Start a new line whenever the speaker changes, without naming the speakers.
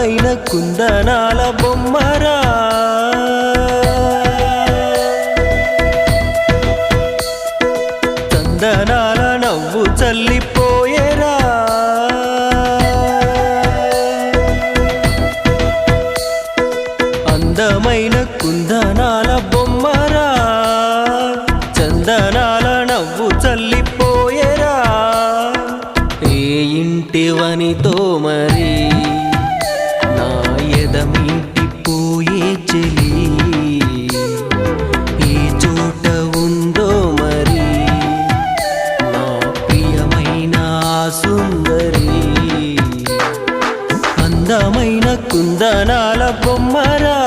అందమైన కుందనాల బొమ్మరా చందనాల నవ్వు చల్లిపోయేరా అందమైన కుందనాల బొమ్మరా చందనాల నవ్వు చల్లిపోయేరా ఏ ఇంటివనితో మరి నా ఎదమింటిపోయే చెలి ఏ చోట ఉందో మరి నా ప్రియమైన సుందరి అందమైన కుందనాల బొమ్మరా